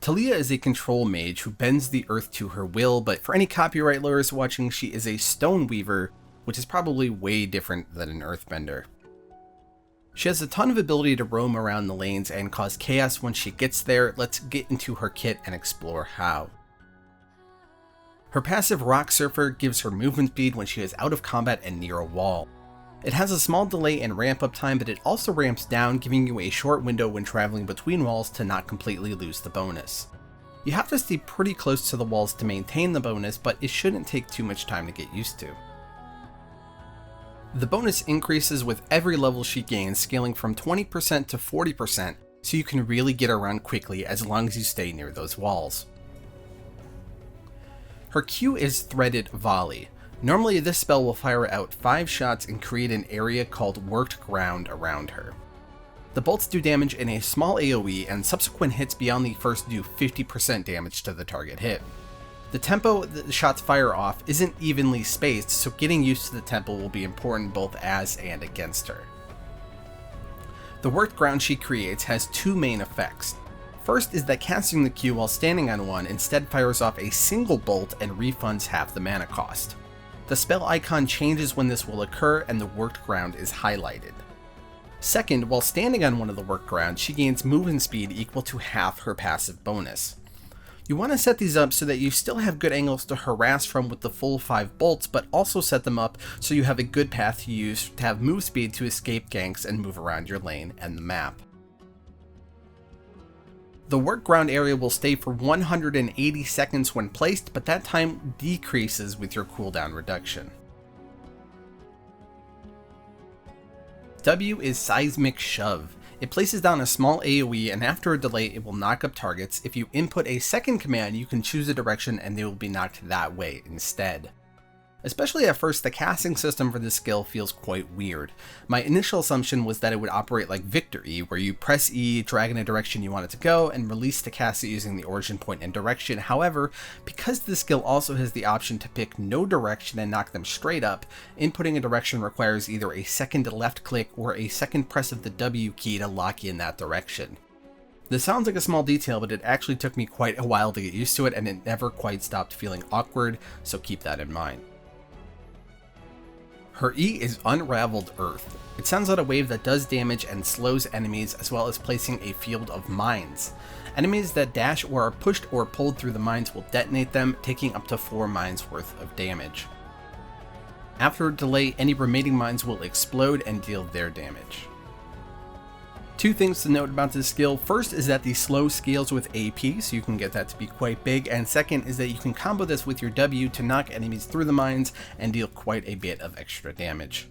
Taliyah is a control mage who bends the earth to her will, but for any copyright lawyers watching, she is a Stoneweaver, which is probably way different than an earthbender. She has a ton of ability to roam around the lanes and cause chaos when she gets there. Let's get into her kit and explore how. Her passive Roxor gives her movement speed when she is out of combat and near a wall. It has a small delay in ramp up time, but it also ramps down, giving you a short window when traveling between walls to not completely lose the bonus. You have to stay pretty close to the walls to maintain the bonus, but it shouldn't take too much time to get used to. The bonus increases with every level she gains, scaling from 20% to 40%, so you can really get around quickly as long as you stay near those walls. Her Q is Threaded Volley. Normally this spell will fire out 5 shots and create an area called Worked Ground around her. The bolts do damage in a small AoE, and subsequent hits beyond the first do 50% damage to the target hit. The tempo that the shots fire off isn't evenly spaced, so getting used to the tempo will be important both as and against her. The Worked Ground she creates has 2 main effects. First is that casting the Q while standing on one instead fires off a single bolt and refunds half the mana cost. The spell icon changes when this will occur and the Worked Ground is highlighted. Second, while standing on one of the Worked Ground, she gains movement speed equal to half her passive bonus. You want to set these up so that you still have good angles to harass from with the full 5 bolts, but also set them up so you have a good path to use to have move speed to escape ganks and move around your lane and the map. The Worked Ground area will stay for 180 seconds when placed, but that time decreases with your cooldown reduction. W is Seismic Shove. It places down a small AoE, and after a delay it will knock up targets. If you input a second command, you can choose a direction and they will be knocked that way instead. Especially at first, the casting system for this skill feels quite weird. My initial assumption was that it would operate like Victor E, where you press E, drag in a direction you want it to go, and release to cast it using the origin point and direction. However, because this skill also has the option to pick no direction and knock them straight up, inputting a direction requires either a second left click or a second press of the W key to lock you in that direction. This sounds like a small detail, but it actually took me quite a while to get used to it, and it never quite stopped feeling awkward, so keep that in mind. Her E is Unraveled Earth. It sends out a wave that does damage and slows enemies, as well as placing a field of mines. Enemies that dash or are pushed or pulled through the mines will detonate them, taking up to 4 mines worth of damage. After a delay, any remaining mines will explode and deal their damage. 2 things to note about this skill. First is that the slow scales with AP, so you can get that to be quite big, and second is that you can combo this with your W to knock enemies through the mines and deal quite a bit of extra damage.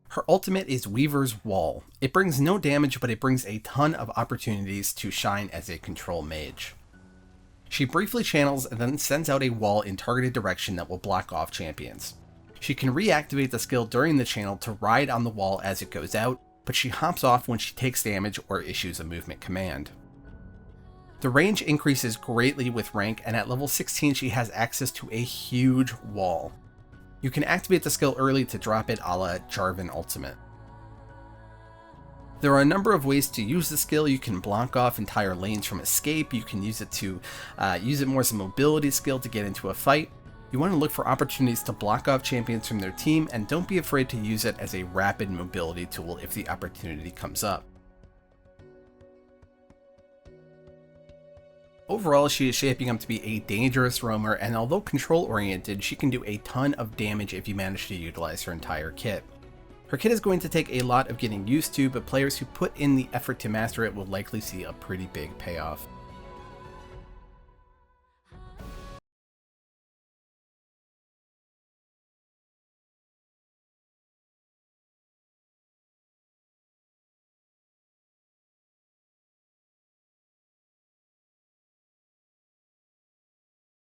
Her ultimate is Weaver's Wall. It brings no damage, but it brings a ton of opportunities to shine as a control mage. She briefly channels and then sends out a wall in targeted direction that will block off champions. She can reactivate the skill during the channel to ride on the wall as it goes out, but she hops off when she takes damage or issues a movement command. The range increases greatly with rank, and at level 16 she has access to a huge wall. You can activate the skill early to drop it a la Jarvan Ultimate. There are a number of ways to use the skill. You can block off entire lanes from escape, you can use it more as a mobility skill to get into a fight. You want to look for opportunities to block off champions from their team, and don't be afraid to use it as a rapid mobility tool if the opportunity comes up. Overall, she is shaping up to be a dangerous roamer, and although control oriented, she can do a ton of damage if you manage to utilize her entire kit. Her kit is going to take a lot of getting used to, but players who put in the effort to master it will likely see a pretty big payoff.